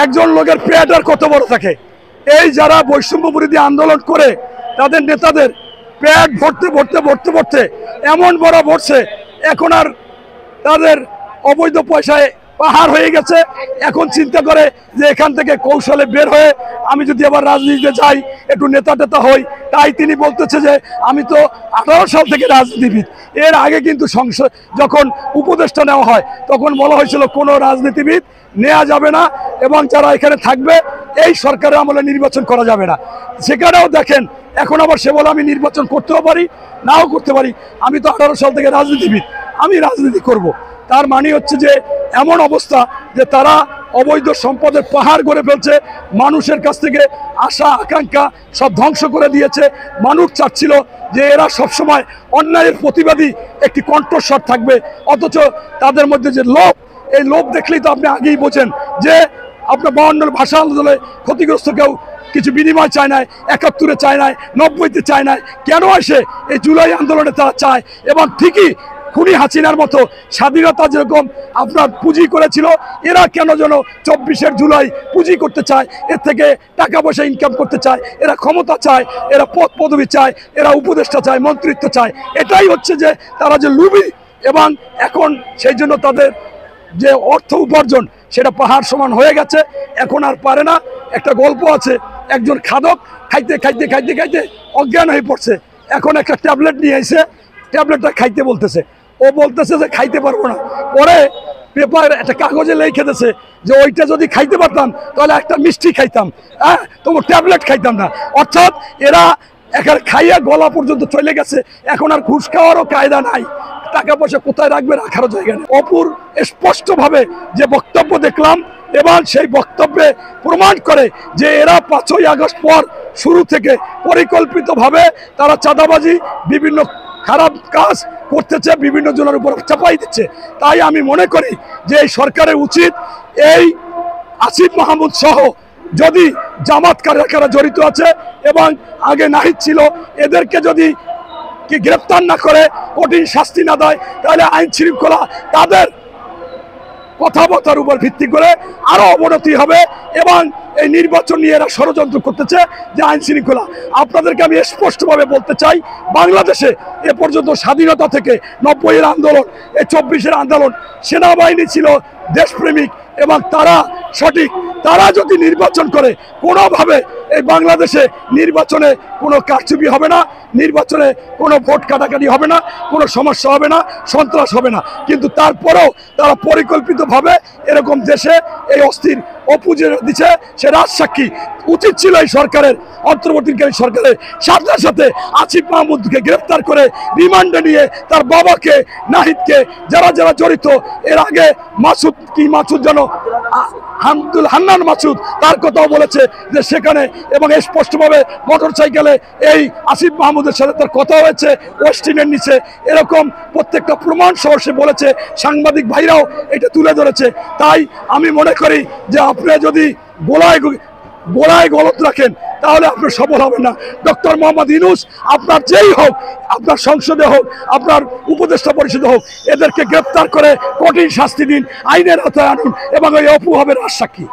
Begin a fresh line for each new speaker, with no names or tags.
একজন লোকের পেট আর কত বড় থাকে। এই যারা বৈষম্য বিরোধী আন্দোলন করে তাদের নেতাদের পেট ভরতে ভরতে ভরতে ভরতে এমন বড় ভরছে, এখন আর তাদের অবৈধ পয়সায় পাহাড় হয়ে গেছে। এখন চিন্তা করে যে এখান থেকে কৌশলে বের হয়ে আমি যদি আবার রাজনীতিতে যাই, একটু নেতা টেতা হই। তাই তিনি বলতেছে যে আমি তো 18 সাল থেকে রাজনীতিবিদ। এর আগে কিন্তু সংসদ যখন উপদেষ্টা নেওয়া হয় তখন বলা হয়েছিল কোনো রাজনীতিবিদ নেওয়া যাবে না এবং যারা এখানে থাকবে এই সরকারের আমলে নির্বাচন করা যাবে না। সেখানেও দেখেন এখন আবার সে বলে আমি নির্বাচন করতেও পারি নাও করতে পারি, আমি তো 18 সাল থেকে রাজনীতিবিদ, আমি রাজনীতি করব। তার মানে হচ্ছে যে এমন অবস্থা যে তারা অবৈধ সম্পদের পাহাড় গড়ে ফেলছে, মানুষের কাছ থেকে আশা আকাঙ্ক্ষা সব ধ্বংস করে দিয়েছে। মানুষ চাচ্ছিল যে এরা সবসময় অন্যায়ের প্রতিবাদী একটি কণ্ঠস্বর থাকবে, অথচ তাদের মধ্যে যে লোভ, এই লোভ দেখলেই তো আপনি আগেই বোঝেন যে আপনার 52 ভাষা আন্দোলনে ক্ষতিগ্রস্ত কেউ কিছু বিনিময় চায় না, 71-এ চায় না, 90-তে চায় না, কেন আসে এই জুলাই আন্দোলনে তারা চায়। এবং ঠিকই খুনি হাসিনার মতো স্বাধীনতা যেরকম আপনার পুঁজি করেছিল, এরা কেন যেন 24 জুলাই পুঁজি করতে চায়, এর থেকে টাকা পয়সা ইনকাম করতে চায়, এরা ক্ষমতা চায়, এরা পদ পদবি চায়, এরা উপদেষ্টা চায়, মন্ত্রিত্ব চায়। এটাই হচ্ছে যে তারা যে লুবি, এবং এখন সেই জন্য তাদের যে অর্থ উপার্জন সেটা পাহাড় সমান হয়ে গেছে, এখন আর পারে না। একটা গল্প আছে, একজন খাদক খাইতে খাইতে খাইতে খাইতে অজ্ঞান হয়ে পড়ছে, এখন একটা ট্যাবলেট নিয়ে এসে ট্যাবলেটটা খাইতে বলতেছে, ও বলতেছে যে খাইতে পারবো না। পরে পেপার একটা কাগজে লিখে দিয়েছে যে ওইটা যদি খাইতে পারতাম তাহলে একটা মিষ্টি খাইতাম, হ্যাঁ, তোমার ট্যাবলেট খাইতাম না। অর্থাৎ এরা এখানে খাইয়া গলা পর্যন্ত চলে গেছে, এখন আর ঘুষ খাওয়ারও কায়দা নাই, টাকা পয়সা কোথায় রাখবে রাখারও জায়গা নেই। অপুর স্পষ্টভাবে যে বক্তব্য দেখলাম এবং সেই বক্তব্যে প্রমাণ করে যে এরা 5ই আগস্ট পর শুরু থেকে পরিকল্পিতভাবে তারা চাঁদাবাজি বিভিন্ন খারাপ কাজ করতেছে, বিভিন্ন জনের উপর চাপাই দিচ্ছে। তাই আমি মনে করি যে এই সরকারের উচিত এই আসিফ মাহমুদ সহ যদি জামাত কারা জড়িত আছে এবং আগে নাহিদ ছিল, এদেরকে যদি গ্রেপ্তার না করে কঠিন শাস্তি না দেয়, তাহলে আইন শৃঙ্খলা তাদের কথাবার্তার উপর ভিত্তি করে আরো অবনতি হবে। এবং এই নির্বাচন নিয়ে এরা ষড়যন্ত্র করতেছে যে আইন শৃঙ্খলা। আপনাদেরকে আমি স্পষ্টভাবে বলতে চাই, বাংলাদেশে এ পর্যন্ত স্বাধীনতা থেকে 90-এর আন্দোলন, এই 24-এর আন্দোলন, সেনাবাহিনী ছিল দেশপ্রেমিক এবং তারা সঠিক। তারা যদি নির্বাচন করে কোনোভাবে এই বাংলাদেশে নির্বাচনে কোনো কারচুপি হবে না, নির্বাচনে কোনো ভোট কাটাকাটি হবে না, কোনো সমস্যা হবে না, সন্ত্রাস হবে না। কিন্তু তারপরেও তারা পরিকল্পিতভাবে এরকম দেশে এই অস্থির অপুজে দিচ্ছে, সে রাজসাক্ষী। উচিত ছিল এই সরকারের, অন্তর্বর্তীকালীন সরকারের সাথে সাথে আসিফ মাহমুদকে গ্রেপ্তার করে রিমান্ডে নিয়ে তার বাবাকে, নাহিদকে, যারা যারা জড়িত, এর আগে মাসুদ যেন হান্নান মাসুদ, তার কথাও বলেছে যে সেখানে, এবং স্পষ্টভাবে মোটরসাইকেলে এই আসিফ মাহমুদের সাথে তার কথা হয়েছে ওয়েস্টিনের নিচে, এরকম প্রত্যেকটা প্রমাণ সহ সে বলেছে, সাংবাদিক ভাইরাও এটা তুলে ধরেছে। তাই আমি মনে করি যে আপনি যদি গোলায় গলত রাখেন তাহলে আপনি সফল হবেন না। ডক্টর মোহাম্মদ ইউনূস, আপনার যেই হোক, আপনার সংসদে হোক, আপনার উপদেষ্টা পরিষদে হোক, এদেরকে গ্রেপ্তার করে কঠিন শাস্তি দিন, আইনের আওতায় আনুন এবং ওই অপু হবে রাজসাক্ষী।